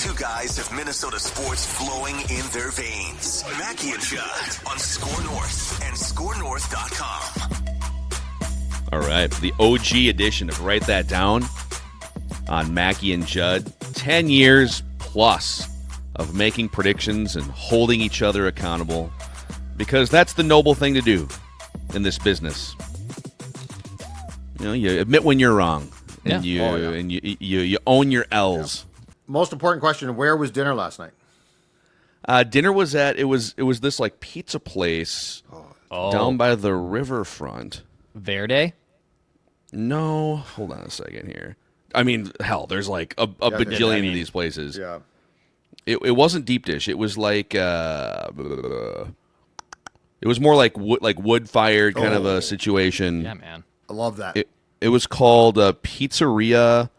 Two guys have Minnesota sports flowing in their veins. Mackey and Judd on Score North and ScoreNorth.com. All right, the OG edition of Write That Down on Mackey and Judd. 10 years plus of making predictions and holding each other accountable, because that's the noble thing to do in this business. You know, you admit when you're wrong, and you own your L's. Yeah. Most important question: where was dinner last night? Dinner was at it was this like pizza place down by the riverfront. Verde? No, hold on a second here. I mean, hell, there's like a bajillion of these places. Yeah. It wasn't deep dish. It was like it was more like wood fired kind of a situation. Yeah, man. I love that. It was called Pizzeria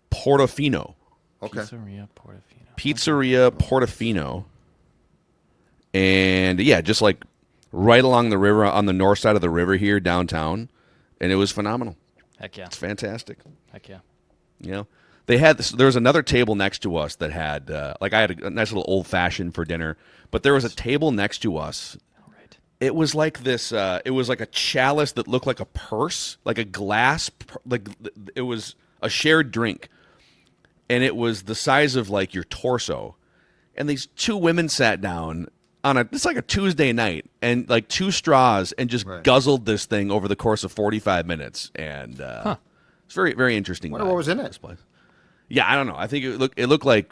Portofino. Okay. Pizzeria Portofino. And yeah, just like right along the river on the north side of the river here downtown, and it was phenomenal. Heck yeah. It's fantastic. Heck yeah. You know, they had this. There was another table next to us that had like I had a nice little old fashioned for dinner, but there was a table next to us. Right. It was like this. It was like a chalice that looked like a purse, like a glass. Like it was a shared drink, and it was the size of like your torso. And these two women sat down on it's like a Tuesday night, and like two straws, and just guzzled this thing over the course of 45 minutes, and it's very, very interesting. Wonder what was in it? This place. Yeah, I don't know. I think it looked like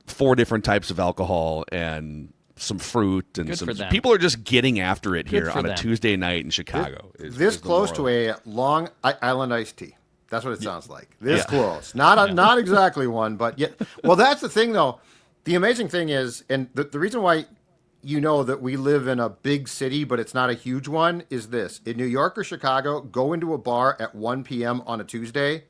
4 different types of alcohol and some fruit, and Good for them. people are just getting after it here for on them. a Tuesday night in Chicago. This close to a Long Island iced tea. That's what it sounds like. This close. Not exactly one, but yet. Well, that's the thing, though. The amazing thing is, and the reason why you know that we live in a big city, but it's not a huge one, is this. In New York or Chicago, go into a bar at 1 p.m. on a Tuesday.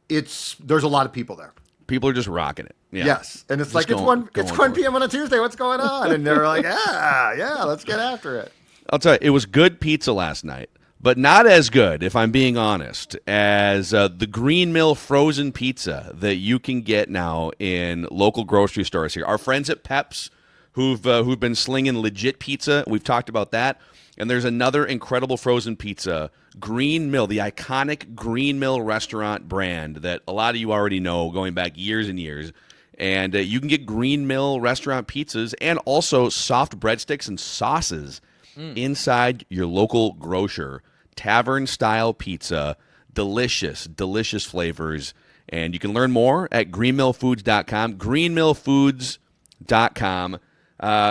There's a lot of people there. People are just rocking it. Yeah. Yes. And it's just like, it's 1 p.m. on a Tuesday. What's going on? And they're like, yeah, let's get after it. I'll tell you, it was good pizza last night, but not as good, if I'm being honest, as the Green Mill frozen pizza that you can get now in local grocery stores here. Our friends at Pep's, who've been slinging legit pizza. We've talked about that. And there's another incredible frozen pizza, Green Mill, the iconic Green Mill restaurant brand that a lot of you already know going back years and years. And you can get Green Mill restaurant pizzas and also soft breadsticks and sauces inside your local grocer. Tavern-style pizza, delicious, delicious flavors. And you can learn more at greenmillfoods.com, greenmillfoods.com.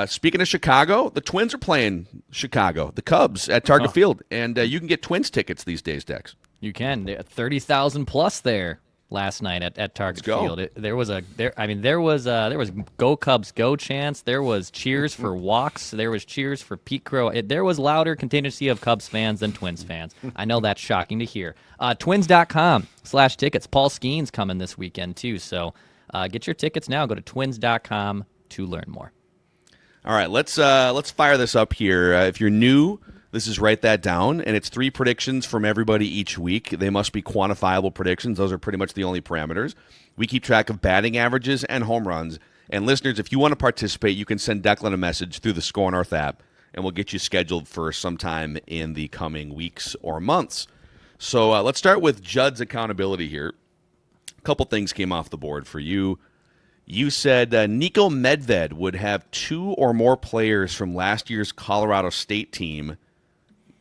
Speaking of Chicago, the Twins are playing Chicago, the Cubs at Target Field, and you can get Twins tickets these days, Dex. You can. 30,000 plus there last night at Target Field. There was Go Cubs Go chants. There was cheers for walks. There was cheers for Pete Crow. There was louder contingency of Cubs fans than Twins fans. I know that's shocking to hear. Twins.com/tickets. Paul Skeen's coming this weekend too, so get your tickets now. Go to twins.com to learn more. All right, let's fire this up here. If you're new, this is Write That Down, and it's 3 predictions from everybody each week. They must be quantifiable predictions. Those are pretty much the only parameters. We keep track of batting averages and home runs. And listeners, if you want to participate, you can send Declan a message through the Score North app, and we'll get you scheduled for sometime in the coming weeks or months. So let's start with Judd's accountability here. A couple things came off the board for you. You said Nico Medved would have 2 or more players from last year's Colorado State team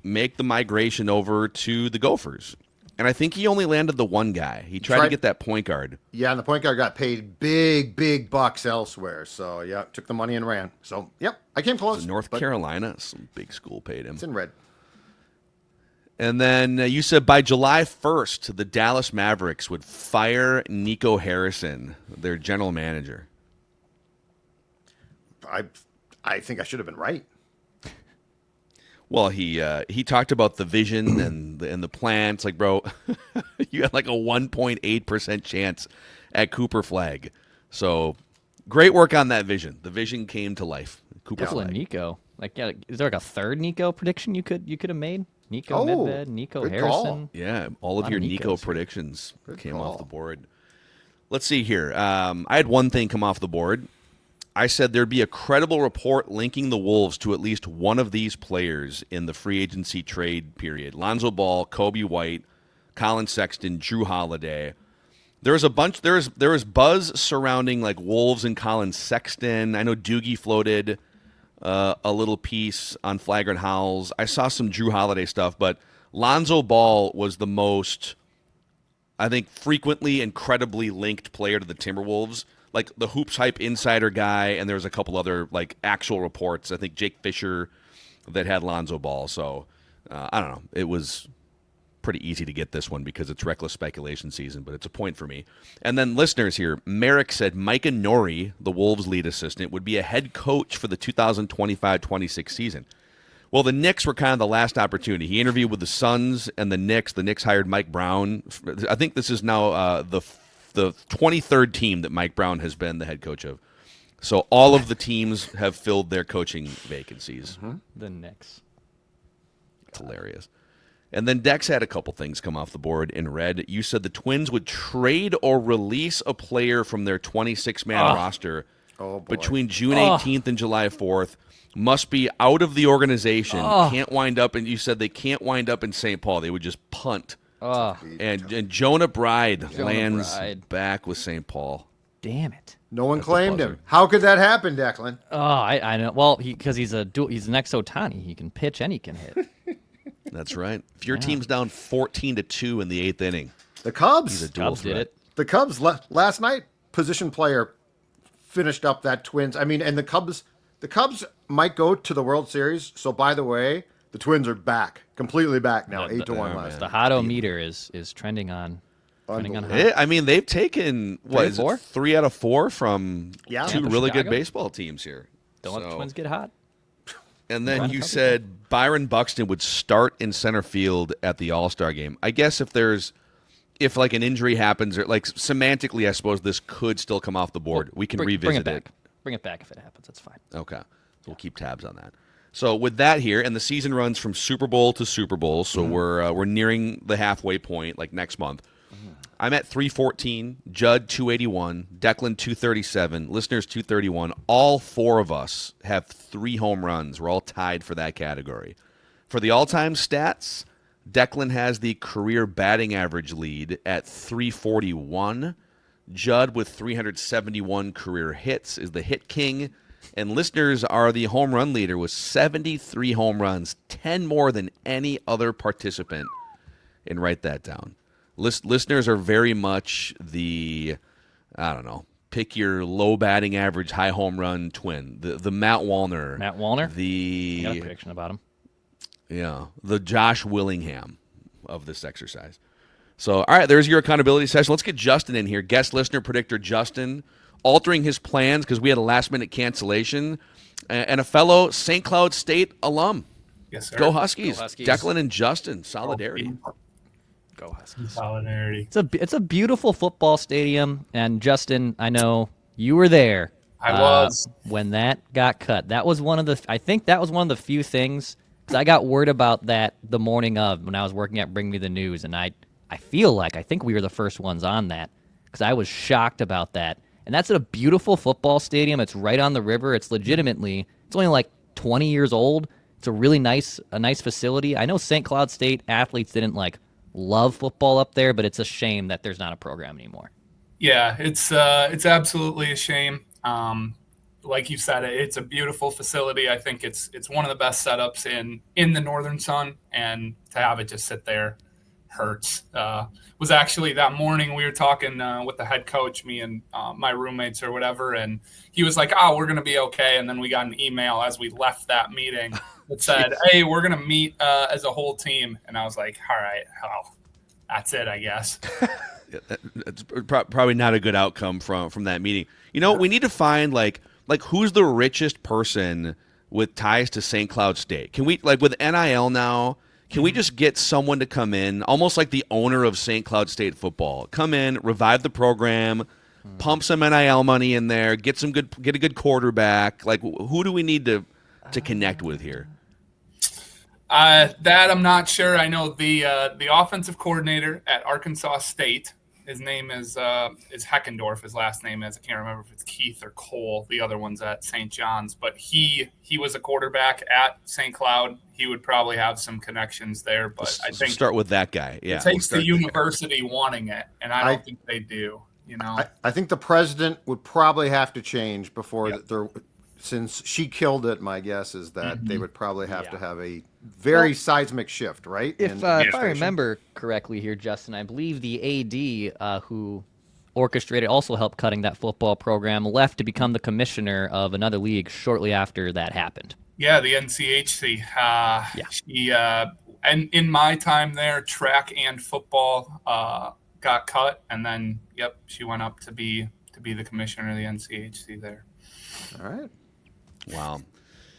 make the migration over to the Gophers. And I think he only landed the one guy. He tried to get that point guard. Yeah, and the point guard got paid big bucks elsewhere. So, yeah, took the money and ran. So, yep, I came close. So North Carolina, some big school paid him. It's in red. And then you said by July 1st, the Dallas Mavericks would fire Nico Harrison, their general manager. I think I should have been right. Well, he talked about the vision and the plan. It's like, bro, you had like a 1.8% chance at Cooper Flag. So great work on that vision. The vision came to life. Cooper Flag. Nico. Is there like a third Nico prediction you could have made? Nico Medved, Nico Harrison. Yeah, all of your Nico predictions came off the board. Let's see here. I had one thing come off the board. I said there'd be a credible report linking the Wolves to at least one of these players in the free agency trade period. Lonzo Ball, Kobe White, Colin Sexton, Drew Holiday. There was a bunch. There was buzz surrounding like Wolves and Colin Sexton. I know Doogie floated a little piece on Flagrant Howls. I saw some Drew Holiday stuff, but Lonzo Ball was the most, I think, frequently and credibly linked player to the Timberwolves. Like the Hoops Hype insider guy, and there was a couple other like actual reports. I think Jake Fisher that had Lonzo Ball. So I don't know. It was pretty easy to get this one because it's reckless speculation season, but it's a point for me. And then listeners here, Merrick said Micah Nori, the Wolves lead assistant, would be a head coach for the 2025-26 season. Well, the Knicks were kind of the last opportunity. He interviewed with the Suns and the Knicks. The Knicks hired Mike Brown. I think this is now the 23rd team that Mike Brown has been the head coach of. So all of the teams have filled their coaching vacancies. Mm-hmm. The Knicks. Hilarious. And then Dex had a couple things come off the board in red. You said the Twins would trade or release a player from their 26-man roster between June 18th and July 4th. Must be out of the organization. Can't wind up, and you said they can't wind up in St. Paul. They would just punt. And Jonah Bride lands back with St. Paul. Damn it! No one claimed him. How could that happen, Declan? I know. Well, because he's the next Ohtani. He can pitch and he can hit. That's right. If your team's down 14-2 in the 8th inning, the Cubs. He's a dual Cubs threat. did it. The Cubs last night, position player finished up that Twins. I mean, and the Cubs might go to the World Series. So, by the way, the Twins are back, completely back now, 8-1 last. The Hotto meter is trending on. Hot. I mean, they've taken what 3 out of 4 from two really Chicago? good baseball teams here. Don't let the Twins get hot. And then you said Byron Buxton would start in center field at the All-Star game. I guess if like an injury happens or like semantically, I suppose this could still come off the board. We can revisit bring it back. Bring it back if it happens. That's fine. Okay. So we'll keep tabs on that. So with that here, and the season runs from Super Bowl to Super Bowl, so we're nearing the halfway point, like next month. I'm at 314, Judd 281, Declan 237, listeners 231. All 4 of us have 3 home runs. We're all tied for that category. For the all-time stats, Declan has the career batting average lead at 341. Judd with 371 career hits is the hit king. And listeners are the home run leader with 73 home runs, 10 more than any other participant. And write that down. Listeners are very much the, I don't know, pick your low batting average, high home run twin. The Matt Wallner. Matt Wallner? I got a prediction about him. Yeah, the Josh Willingham of this exercise. So, all right, there's your accountability session. Let's get Justin in here. Guest listener predictor Justin, altering his plans because we had a last-minute cancellation, and a fellow St. Cloud State alum. Yes, sir. Go Huskies. Go Huskies. Declan and Justin, solidarity. Go Huskies. Solidarity. It's a beautiful football stadium, and Justin, I know you were there. I was when that got cut. That was I think that was one of the few things, because I got word about that the morning of when I was working at Bring Me the News, and I think we were the first ones on that because I was shocked about that. And that's at a beautiful football stadium. It's right on the river. It's only like 20 years old. It's a really nice facility. I know St. Cloud State athletes didn't love football up there, but it's a shame that there's not a program anymore. Yeah, it's absolutely a shame. Like you said, it's a beautiful facility. I think it's one of the best setups in the Northern Sun, and to have it just sit there hurts. Was actually that morning we were talking with the head coach, me and my roommates or whatever, and he was like, we're going to be okay. And then we got an email as we left that meeting that said, hey, we're going to meet as a whole team. And I was like, all right, well, that's it, I guess. It's probably not a good outcome from that meeting. You know, we need to find like who's the richest person with ties to St. Cloud State. Can we, with NIL now, can we just get someone to come in, almost like the owner of St. Cloud State football, come in, revive the program, pump some NIL money in there, get a good quarterback? Who do we need to connect with here? That I'm not sure. I know the offensive coordinator at Arkansas State His name is Heckendorf. His last name is, I can't remember if it's Keith or Cole. The other one's at St. John's, but he was a quarterback at St. Cloud. He would probably have some connections there, but I think start with that guy. Yeah, it takes the university wanting it, and I don't think they do. I think the president would probably have to change before since she killed it. My guess is that they would probably have to have a very seismic shift, right? If I remember correctly here, Justin, I believe the AD who orchestrated, also helped cutting that football program, left to become the commissioner of another league shortly after that happened. Yeah, the NCHC. And in my time there, track and football got cut, and then she went up to be the commissioner of the NCHC there. All right. Wow.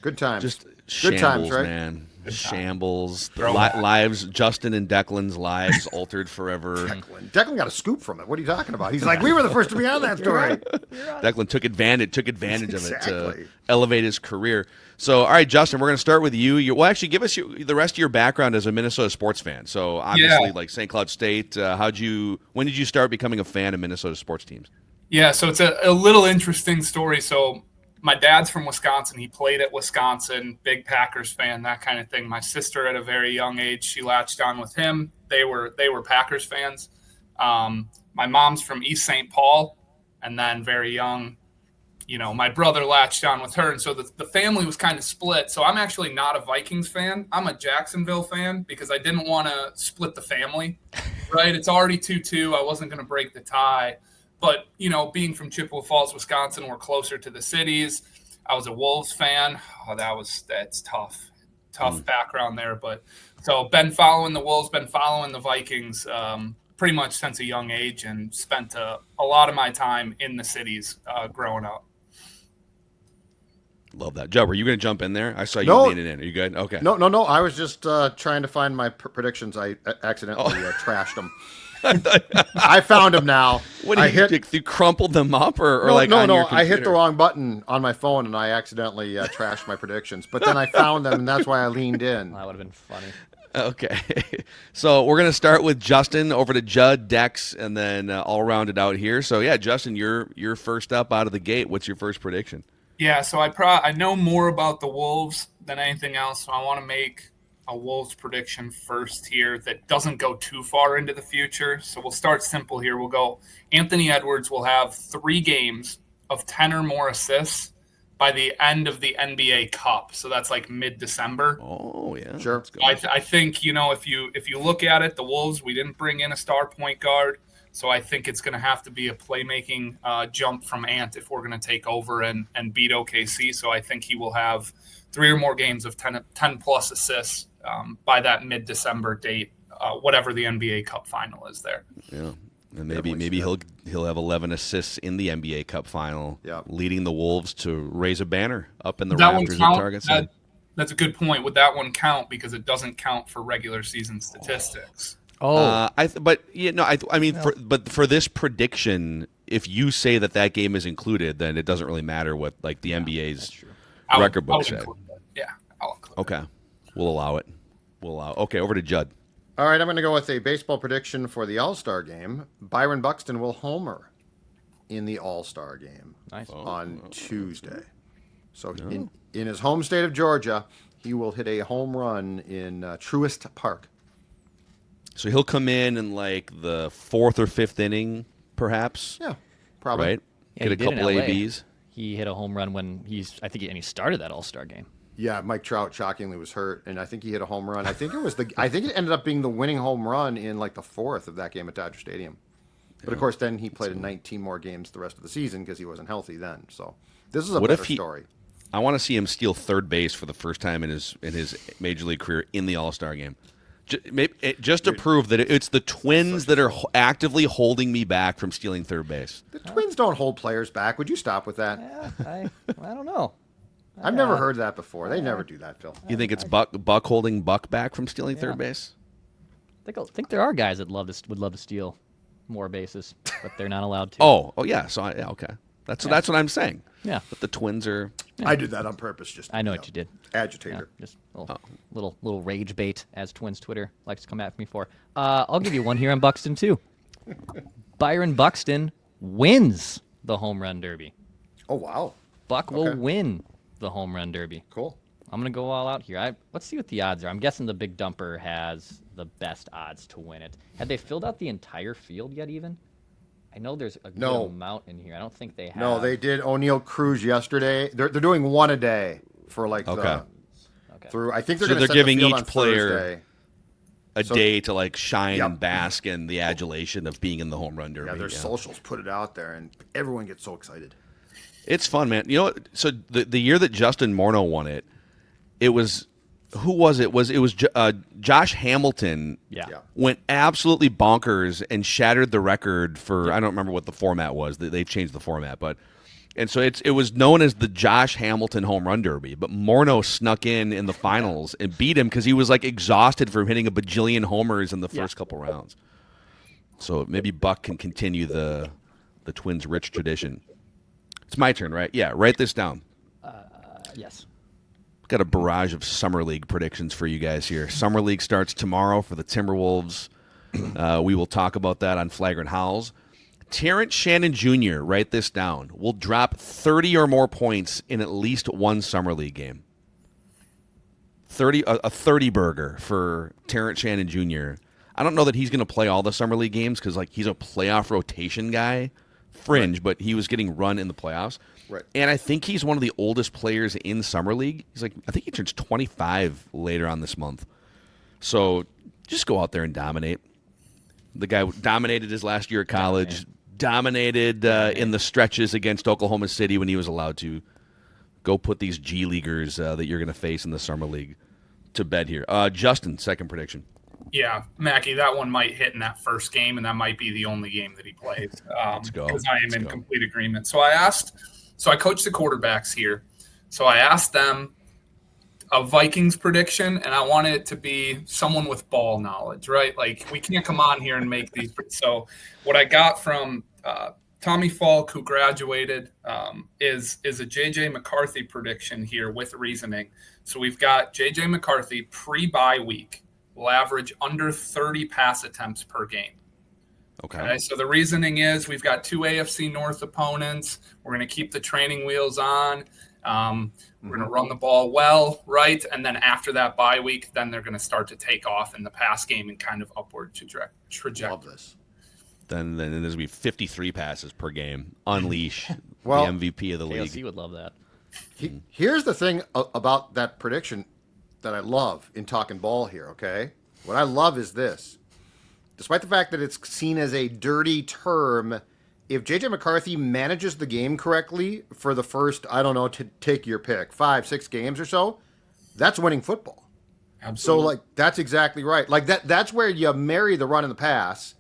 Good times. Just good shambles, times, right? man. Shambles. Lives, Justin and Declan's lives altered forever. Declan got a scoop from it. What are you talking about? He's like, we were the first to be on that story. Declan took advantage of it to elevate his career. So, all right, Justin, we're going to start with you. Well, actually, give us the rest of your background as a Minnesota sports fan. So, obviously, like St. Cloud State, when did you start becoming a fan of Minnesota sports teams? Yeah, so it's a little interesting story. So, my dad's from Wisconsin. He played at Wisconsin, big Packers fan, that kind of thing. My sister, at a very young age, she latched on with him. They were Packers fans. My mom's from East St. Paul, and then very young, my brother latched on with her, and so the family was kind of split. So I'm actually not a Vikings fan. I'm a Jacksonville fan because I didn't want to split the family, right? It's already 2-2. I wasn't going to break the tie. But, being from Chippewa Falls, Wisconsin, we're closer to the cities. I was a Wolves fan. Oh, that's tough. Tough background there. But so been following the Wolves, been following the Vikings pretty much since a young age, and spent a lot of my time in the cities growing up. Love that. Joe, were you going to jump in there? I saw you leaning in. Are you good? Okay. No. I was just trying to find my predictions. I accidentally trashed them. I found them now. What did you crumpled them up or no, like no, on no. your computer? I hit the wrong button on my phone and I accidentally trashed my predictions. But then I found them and that's why I leaned in. That would have been funny. Okay, so we're gonna start with Justin, over to Judd, Dex, and then all rounded out here. So yeah, Justin, you're first up out of the gate. What's your first prediction? Yeah, so I know more about the Wolves than anything else, so I want to make a Wolves prediction first here that doesn't go too far into the future. So we'll start simple here. We'll go Anthony Edwards will have 3 games of 10 or more assists by the end of the NBA Cup. So that's like mid-December. Oh, yeah. Sure. I think, if you look at it, the Wolves, we didn't bring in a star point guard. So I think it's going to have to be a playmaking jump from Ant if we're going to take over and beat OKC. So I think he will have 3 or more games of 10-plus assists by that mid-December date, whatever the NBA Cup final is there. Yeah, and maybe he'll have 11 assists in the NBA Cup final, leading the Wolves to raise a banner up in the rafters of Target Center. That's a good point. Would that one count? Because it doesn't count for regular season statistics. For this prediction, if you say that game is included, then it doesn't really matter what the NBA's record book said. I'll include it. Okay, we'll allow it. Okay, over to Judd. All right, I'm going to go with a baseball prediction for the All-Star game. Byron Buxton will homer in the All-Star game on Tuesday. So in his home state of Georgia, he will hit a home run in Truist Park. So he'll come in the 4th or 5th inning, perhaps. Yeah, probably. Right? Yeah, Get a couple ABs. He hit a home run when he started that All-Star game. Yeah, Mike Trout shockingly was hurt, and I think he hit a home run. I think it ended up being the winning home run in the 4th of that game at Dodger Stadium. But of course, then he played in 19 more games the rest of the season because he wasn't healthy then. So this is a better story. I want to see him steal third base for the first time in his major league career in the All-Star game. Just to prove that it's the Twins that are actively holding me back from stealing third base. The Twins don't hold players back. Would you stop with that? Yeah, I don't know. I've never heard that before. They never do that, Phil. You think it's Buck holding Buck back from stealing third base? I think there are guys that would love to steal more bases, but they're not allowed to. Oh yeah. So okay. That's what I'm saying. Yeah. But the Twins are. Yeah. I did that on purpose. I know what you did. Agitator. Yeah, just little rage bait, as Twins Twitter likes to come at me for. I'll give you one here on Buxton too. Byron Buxton wins the home run derby. Oh, wow. Buck will win the home run derby. Cool. I'm going to go all out here. Let's see what the odds are. I'm guessing the Big Dumper has the best odds to win it. Had they filled out the entire field yet even? I know there's a good amount in here. I don't think they have. No, they did O'Neill Cruz yesterday. They're doing one a day for like through. I think they're giving the field each on player Thursday. day to like shine and bask in the adulation of being in the home run derby. Yeah, their socials put it out there, and everyone gets so excited. It's fun, man. You know, so the year that Justin Morneau won it, it was who was it? It was Josh Hamilton. Yeah. Went absolutely bonkers and shattered the record for I don't remember what the format was. They've changed the format, and so it was known as the Josh Hamilton Home Run Derby. But Morneau snuck in the finals and beat him because he was like exhausted from hitting a bajillion homers in the first couple rounds. So maybe Buck can continue the Twins' rich tradition. It's my turn, right? Yeah, write this down. Yes. Got a barrage of Summer League predictions for you guys here. Summer League starts tomorrow for the Timberwolves. We will talk about that on Flagrant Howls. Terrance Shannon Jr., write this down, will drop 30 or more points in at least one Summer League game. A 30 burger for Terrance Shannon Jr. I don't know that he's going to play all the Summer League games because he's a playoff rotation guy, fringe, but he was getting run in the playoffs. Right. And I think he's one of the oldest players in Summer League. I think he turns 25 later on this month. So just go out there and dominate. The guy dominated his last year at college, dominated in the stretches against Oklahoma City when he was allowed to. Go put these G Leaguers that you're going to face in the Summer League to bed here. Justin, second prediction. Yeah, Mackey, that one might hit in that first game, and that might be the only game that he plays. Let's go. Because I am in complete agreement. So I coach the quarterbacks here. So I asked them a Vikings prediction, and I wanted it to be someone with ball knowledge, right? Like, we can't come on here and make these. So what I got from Tommy Falk, who graduated, is a J.J. McCarthy prediction here with reasoning. So we've got J.J. McCarthy pre-bye week will average under 30 pass attempts per game. Okay, so the reasoning is we've got two AFC North opponents. We're going to keep the training wheels on. We're going to run the ball well, right? And then after that bye week, then they're going to start to take off in the pass game and kind of upward trajectory. Love this. Then there's going to be 53 passes per game. Unleash the MVP of the league. KLC would love that. Here's the thing about that prediction that I love in talking ball here, okay? What I love is this. Despite the fact that it's seen as a dirty term, if J.J. McCarthy manages the game correctly for the first, I don't know, to take your pick, 5-6 games or so, that's winning football. Absolutely. So, that's exactly right. That's where you marry the run and the pass,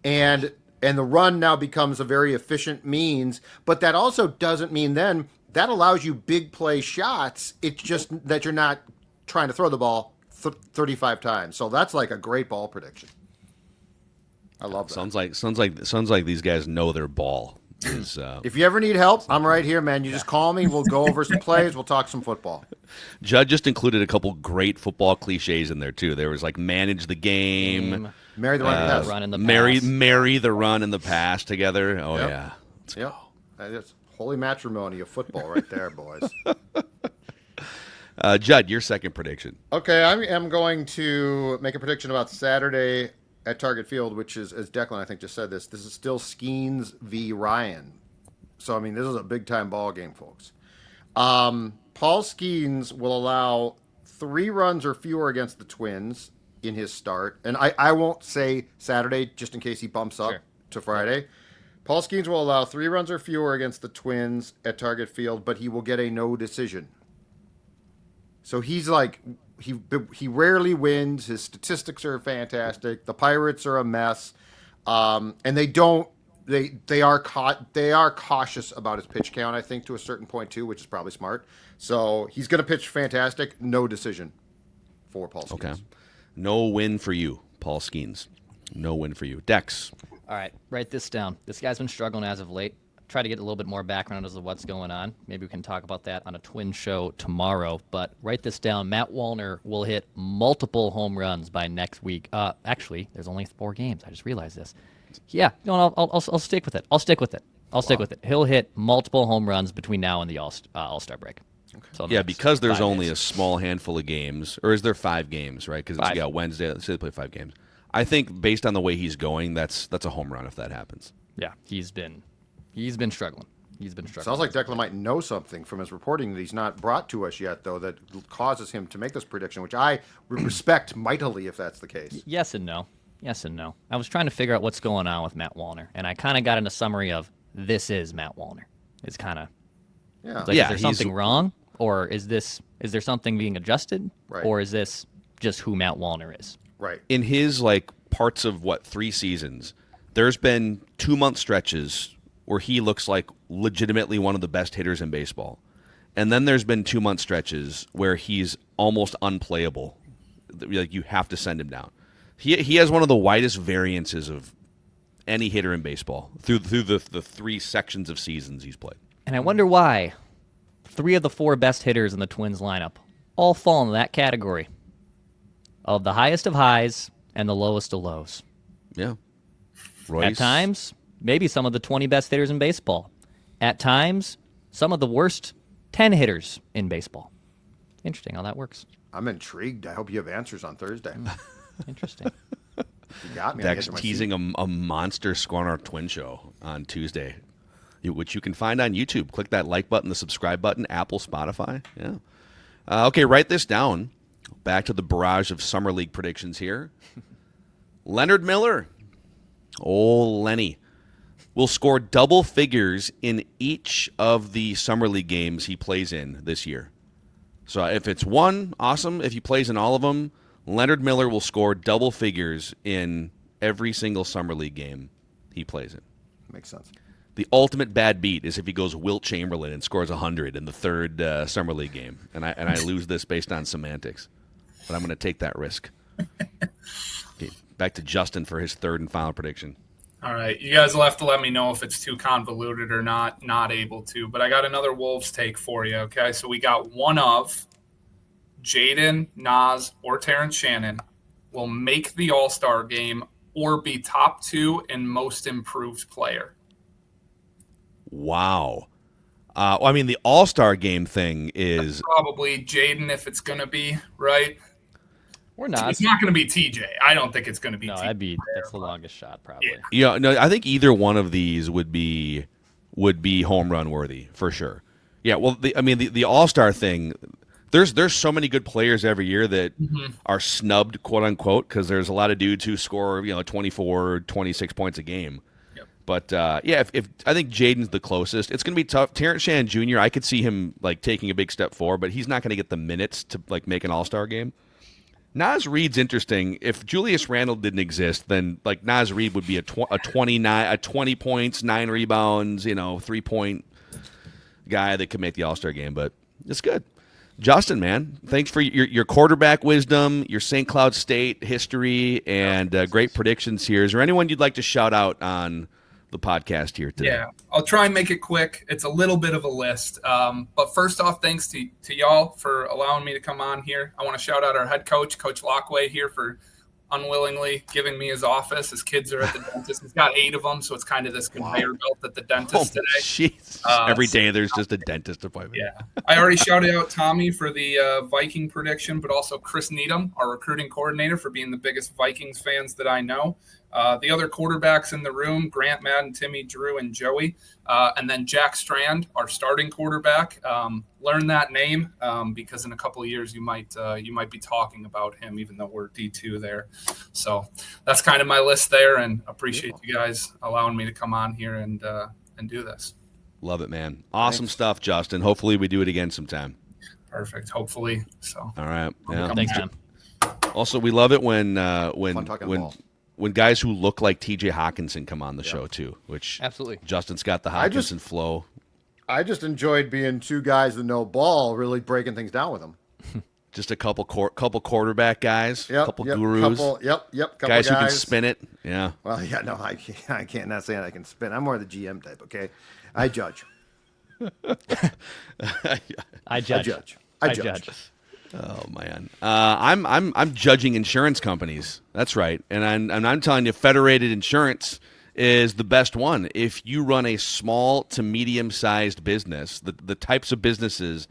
and the run now becomes a very efficient means, but that also doesn't mean then that allows you big play shots. It's just that you're not trying to throw the ball 35 times. So that's like a great ball prediction. I love that. Sounds like these guys know their ball. If you ever need help, I'm right here, man. You just call me. We'll go over some plays. We'll talk some football. Judd just included a couple great football cliches in there too. There was like manage the game, marry the run and pass, run in the pass. marry the run and the pass together. Oh yeah, let's go. That's holy matrimony of football right there, boys. Judd, your second prediction. Okay, I am going to make a prediction about Saturday at Target Field, which is, as Declan, I think, just said this is still Skeens v. Ryan. So, I mean, this is a big-time ball game, folks. Paul Skeens will allow 3 runs or fewer against the Twins in his start. And I won't say Saturday just in case he bumps up to Friday. Paul Skeens will allow 3 runs or fewer against the Twins at Target Field, but he will get a no decision. So he's like... He rarely wins. His statistics are fantastic. The Pirates are a mess, and they are cautious about his pitch count. I think to a certain point too, which is probably smart. So he's going to pitch fantastic. No decision for Paul Skeens. Okay, no win for you, Paul Skeens. No win for you, Dex. All right, write this down. This guy's been struggling as of late. Try to get a little bit more background as to what's going on. Maybe we can talk about that on a Twin show tomorrow. But write this down. Matt Wallner will hit multiple home runs by next week. Actually, there's only 4 games. I just realized this. Yeah, no, I'll stick with it. I'll stick with it. He'll hit multiple home runs between now and the All-Star break. Okay. So yeah, because there's only a small handful of games, or is there 5 games, right? Because it's Wednesday. Let's say they play 5 games. I think based on the way he's going, that's a home run if that happens. Yeah, he's been struggling. Sounds like Declan might know something from his reporting that he's not brought to us yet, though, that causes him to make this prediction, which I respect mightily if that's the case. Yes and no. I was trying to figure out what's going on with Matt Wallner, and I kind of got in a summary of this is Matt Wallner. It's kind of is there something wrong, or is there something being adjusted, or is this just who Matt Wallner is? Right. In his parts of 3 seasons, there's been 2-month stretches where he looks like legitimately one of the best hitters in baseball. And then there's been 2-month stretches where he's almost unplayable. You have to send him down. He has one of the widest variances of any hitter in baseball through the 3 sections of seasons he's played. And I wonder why 3 of the 4 best hitters in the Twins lineup all fall into that category of the highest of highs and the lowest of lows. Yeah. Royce. At times, maybe some of the 20 best hitters in baseball. At times, some of the worst 10 hitters in baseball. Interesting how that works. I'm intrigued. I hope you have answers on Thursday. Interesting. You got me. Dex teasing a monster Score North Twin show on Tuesday, which you can find on YouTube. Click that like button, the subscribe button, Apple, Spotify. Yeah. Okay, write this down. Back to the barrage of Summer League predictions here. Leonard Miller. Oh, Lenny. Will score double figures in each of the Summer League games he plays in this year. So if it's one, awesome. If he plays in all of them, Leonard Miller will score double figures in every single Summer League game he plays in. Makes sense. The ultimate bad beat is if he goes Wilt Chamberlain and scores 100 in the 3rd Summer League game. And I lose this based on semantics. But I'm going to take that risk. Okay, back to Justin for his 3rd and final prediction. All right. You guys will have to let me know if it's too convoluted or not able to. But I got another Wolves take for you, okay? So we got one of Jaden, Naz, or Terrance Shannon will make the All-Star game or be top 2 in most improved player. Wow. I mean, the All-Star game thing is... That's probably Jaden if it's going to be, right? Or not. It's not going to be TJ. I don't think it's going to be TJ. That's the longest shot, probably. Yeah, no, I think either one of these would be home run worthy, for sure. Yeah, well, the All-Star thing... There's so many good players every year that are snubbed, quote unquote, because there's a lot of dudes who score 24, 26 points a game. Yep. But if I think Jaden's the closest, it's going to be tough. Terrance Shannon Jr. I could see him taking a big step forward, but he's not going to get the minutes to make an All-Star game. Naz Reid's interesting. If Julius Randle didn't exist, then Naz Reid would be a 20 points, 9 rebounds, 3-point guy that could make the All-Star game. But it's good. Justin, man, thanks for your quarterback wisdom, your St. Cloud State history, and great predictions here. Is there anyone you'd like to shout out on the podcast here today? Yeah, I'll try and make it quick. It's a little bit of a list. But first off, thanks to y'all for allowing me to come on here. I want to shout out our head coach, Coach Lockway, here for unwillingly giving me his office. His kids are at the dentist. He's got 8 of them, so it's kind of this conveyor belt at the dentist today. Jeez. Every day there's just a dentist appointment. Yeah. I already shouted out Tommy for the Viking prediction, but also Chris Needham, our recruiting coordinator, for being the biggest Vikings fans that I know. The other quarterbacks in the room, Grant, Madden, Timmy, Drew, and Joey. And then Jack Strand, our starting quarterback. Learn that name because in a couple of years you might be talking about him, even though we're D2 there. So that's kind of my list there, and appreciate you guys allowing me to come on here and do this. Love it, man. Awesome stuff, Justin. Hopefully we do it again sometime. Perfect. Hopefully. So. All right. Yeah. Thanks, man. Also, we love it when guys who look like TJ Hawkinson come on the show too, which absolutely. Justin's got the Hawkinson flow. I just enjoyed being 2 guys that know ball, really breaking things down with them. Just a couple quarterback guys, couple gurus, couple guys who can spin it. Yeah. Well, yeah, no, I can't not saying I can spin. I'm more the GM type. Okay, I judge. I judge. Oh man, I'm judging insurance companies. That's right, and I'm telling you, Federated Insurance is the best one. If you run a small to medium-sized business, the types of businesses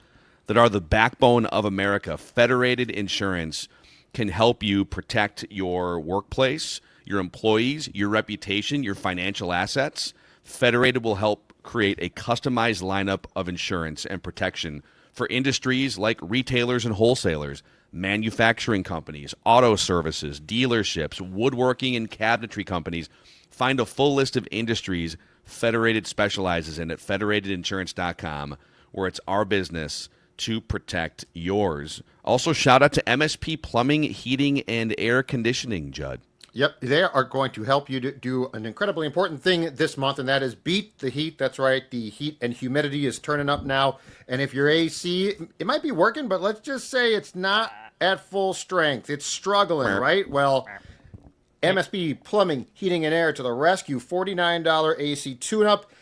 that are the backbone of America, Federated Insurance can help you protect your workplace, your employees, your reputation, your financial assets. Federated will help create a customized lineup of insurance and protection for industries like retailers and wholesalers, manufacturing companies, auto services, dealerships, woodworking and cabinetry companies. Find a full list of industries Federated specializes in at federatedinsurance.com, where it's our business to protect yours. Also, shout out to MSP Plumbing, Heating, and Air Conditioning, Judd. Yep, they are going to help you do an incredibly important thing this month, and that is beat the heat. That's right. The heat and humidity is turning up now. And if your AC, it might be working, but let's just say it's not at full strength. It's struggling, right? Well, MSP Plumbing, Heating, and Air to the rescue. $49 AC tune-up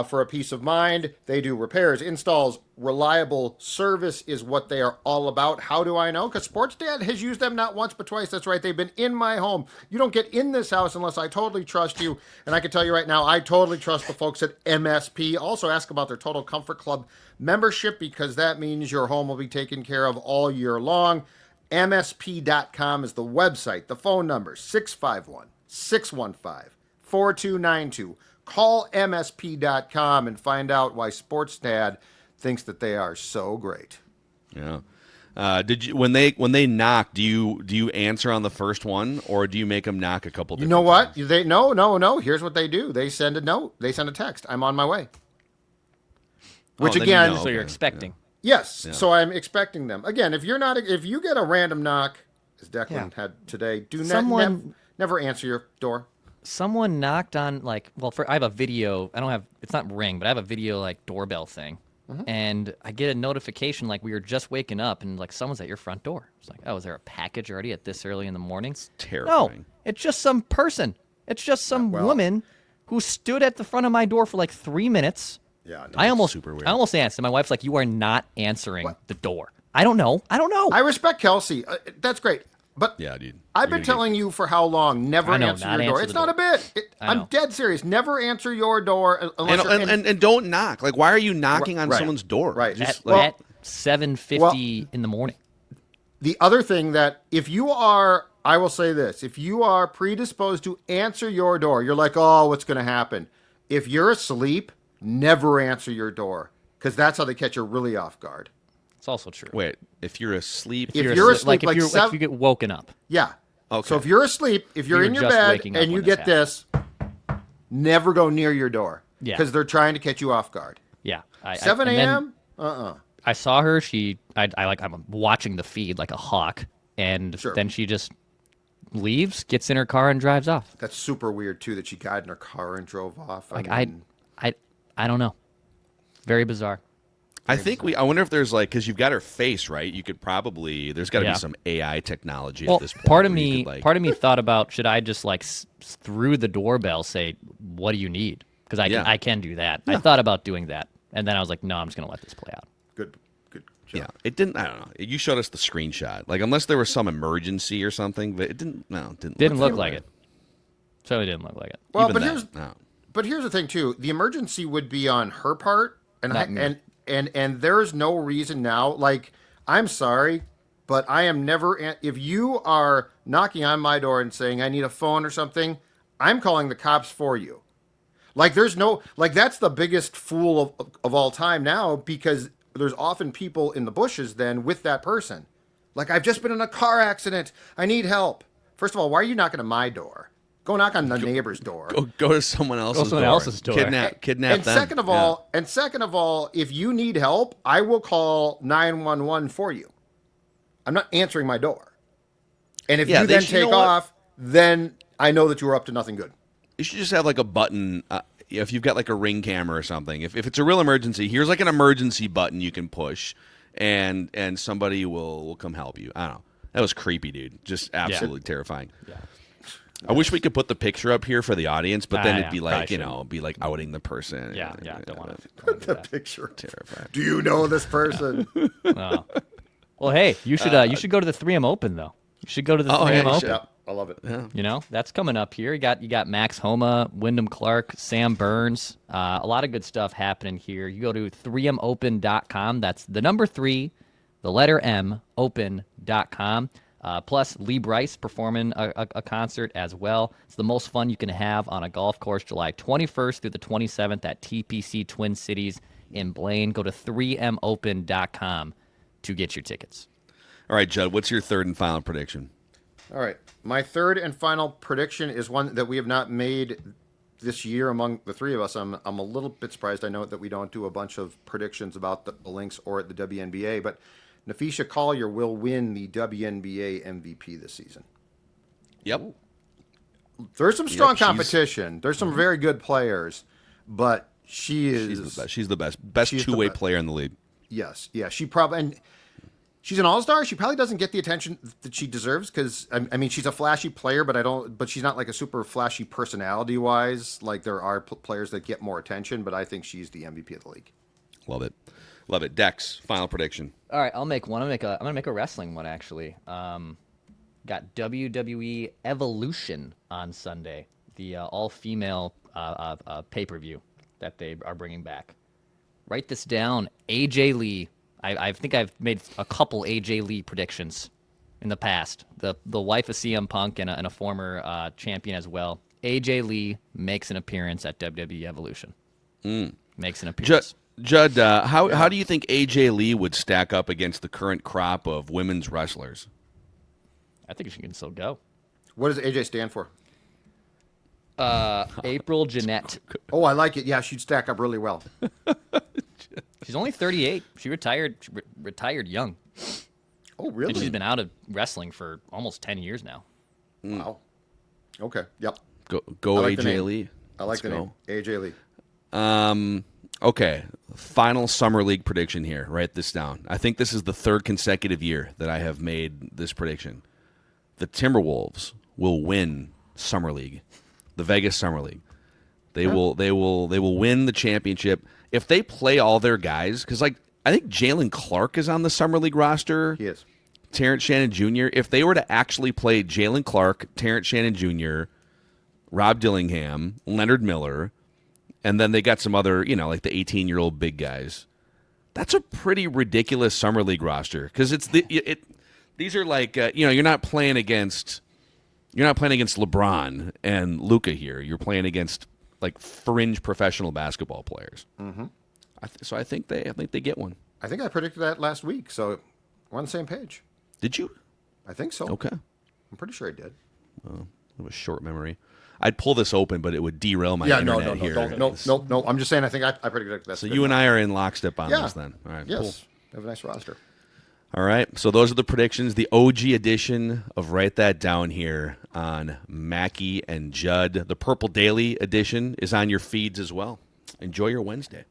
for a peace of mind. They do repairs, installs, reliable service is what they are all about. How do I know? Because Sports Dad has used them not once but twice. That's right. They've been in my home. You don't get in this house unless I totally trust you. And I can tell you right now, I totally trust the folks at MSP. Also ask about their Total Comfort Club membership, because that means your home will be taken care of all year long. MSP.com is the website. The phone number, 651-615-4292. Call MSP.com and find out why Sports Dad thinks that they are so great. Yeah. Did you when they knock? Do you answer on the first one, or do you make them knock a couple? You know what? Times? They no. Here's what they do. They send a note. They send a text. I'm on my way. Which again, so you're expecting. Yes. Yeah. So I'm expecting them. Again, if you get a random knock, as Declan had today, never answer your door. Someone knocked on I have a video. It's not Ring, but I have a video doorbell thing. Mm-hmm. And I get a notification we were just waking up and someone's at your front door. It's like, oh, is there a package already at this early in the morning? It's terrifying. No, it's just some person. It's just some woman who stood at the front of my door for 3 minutes. Yeah, no, super weird. I almost answered. My wife's like, you are not answering the door. I don't know. I respect Kelsey. That's great. But yeah, dude. I've been telling you for how long, never answer your door. It's not a bit. I'm dead serious. Never answer your door unless and don't knock. Why are you knocking on someone's door? Right. Just at 7:50 in the morning. The other thing that I will say this, if you are predisposed to answer your door, you're like, oh, what's going to happen? If you're asleep, never answer your door, because that's how they catch you really off guard. It's also true. Wait, if you're asleep, if you get woken up. Yeah. Okay. So if you're asleep, if you're in your bed and you get this, never go near your door. Yeah. Because they're trying to catch you off guard. Yeah. 7 a.m. I saw her. I'm watching the feed like a hawk, and then she just leaves, gets in her car, and drives off. That's super weird too. That she got in her car and drove off. I don't know. Very bizarre. I wonder if there's because you've got her face, right? You could probably, there's got to be some AI technology at this point. Part of me thought about, should I just through the doorbell say, what do you need? Because I can do that. Yeah. I thought about doing that. And then I was like, no, I'm just going to let this play out. Good job. Yeah. It didn't, I don't know. You showed us the screenshot. Unless there was some emergency or something, but it didn't look like it. Certainly didn't look like it. Well, but here's the thing too. The emergency would be on her part. And there's no reason now, I'm sorry, but I am never, if you are knocking on my door and saying I need a phone or something, I'm calling the cops for you. There's no, that's the biggest fool of all time now, because there's often people in the bushes then with that person. I've just been in a car accident. I need help. First of all, why are you knocking on my door? Go knock on the neighbor's door. Go to someone else's door. Kidnap and them. Second of all, if you need help, I will call 911 for you. I'm not answering my door. And if you then take off, then I know that you were up to nothing good. You should just have a button. If you've got a Ring camera or something. If it's a real emergency, here's an emergency button you can push, and somebody will come help you. I don't know. That was creepy, dude. Just absolutely terrifying. Yeah. I wish we could put the picture up here for the audience, but then it'd be outing the person. Yeah, don't want to. Put the picture. Terrifying. Do you know this person? Oh. Well, hey, you should go to the 3M Open though. You should go to the 3M Open. I love it. Yeah. You know, that's coming up here. You got Max Homa, Wyndham Clark, Sam Burns. A lot of good stuff happening here. You go to 3mopen.com. That's the number 3, the letter M, open.com. Plus, Lee Bryce performing a concert as well. It's the most fun you can have on a golf course, July 21st through the 27th at TPC Twin Cities in Blaine. Go to 3mopen.com to get your tickets. All right, Judd, what's your third and final prediction? All right. My third and final prediction is one that we have not made this year among the three of us. I'm a little bit surprised. I know that we don't do a bunch of predictions about the Lynx or at the WNBA, but Nafisha Collier will win the WNBA MVP this season. Yep. There's some strong competition. There's some very good players, but she's the best two-way player in the league. Yes. Yeah. She's an all-star. She probably doesn't get the attention that she deserves because, I mean, she's a flashy player, but she's not like a super flashy personality-wise. Like there are players that get more attention, but I think she's the MVP of the league. Love it. Love it. Dex, final prediction. All right, I'll make one. I'm gonna make a wrestling one actually. Got WWE Evolution on Sunday, the all-female pay-per-view that they are bringing back. Write this down. AJ Lee. I think I've made a couple AJ Lee predictions in the past. The wife of CM Punk and a former champion as well. AJ Lee makes an appearance at WWE Evolution. Makes an appearance. Judd, how do you think AJ Lee would stack up against the current crop of women's wrestlers? I think she can still go. What does AJ stand for? April Jeanette. Oh, I like it. Yeah, she'd stack up really well. She's only 38. She retired young. Oh, really? And she's been out of wrestling for almost 10 years now. Wow. Okay. Yep. Go I like AJ Lee. I like the name. AJ Lee. Okay. Final summer league prediction here. Write this down. I think this is the third consecutive year that I have made this prediction. The Timberwolves will win summer league, the Vegas summer league. They will win the championship if they play all their guys. Because I think Jalen Clark is on the summer league roster. He is. Terrance Shannon Jr. If they were to actually play Jalen Clark, Terrance Shannon Jr., Rob Dillingham, Leonard Miller, and then they got some other, like the 18-year-old big guys. That's a pretty ridiculous summer league roster because these are like you're not playing against LeBron and Luka here. You're playing against like fringe professional basketball players. Mm-hmm. So I think they get one. I think I predicted that last week, so we're on the same page. Did you? I think so. Okay. I'm pretty sure I did. Well, I have a short memory. I'd pull this open, but it would derail my internet here. No. I'm just saying. I think I predicted that. So you and I are in lockstep on this then. All right. Yes. Cool. We have a nice roster. All right. So those are the predictions. The OG edition of Write That Down here on Mackey and Judd. The Purple Daily edition is on your feeds as well. Enjoy your Wednesday.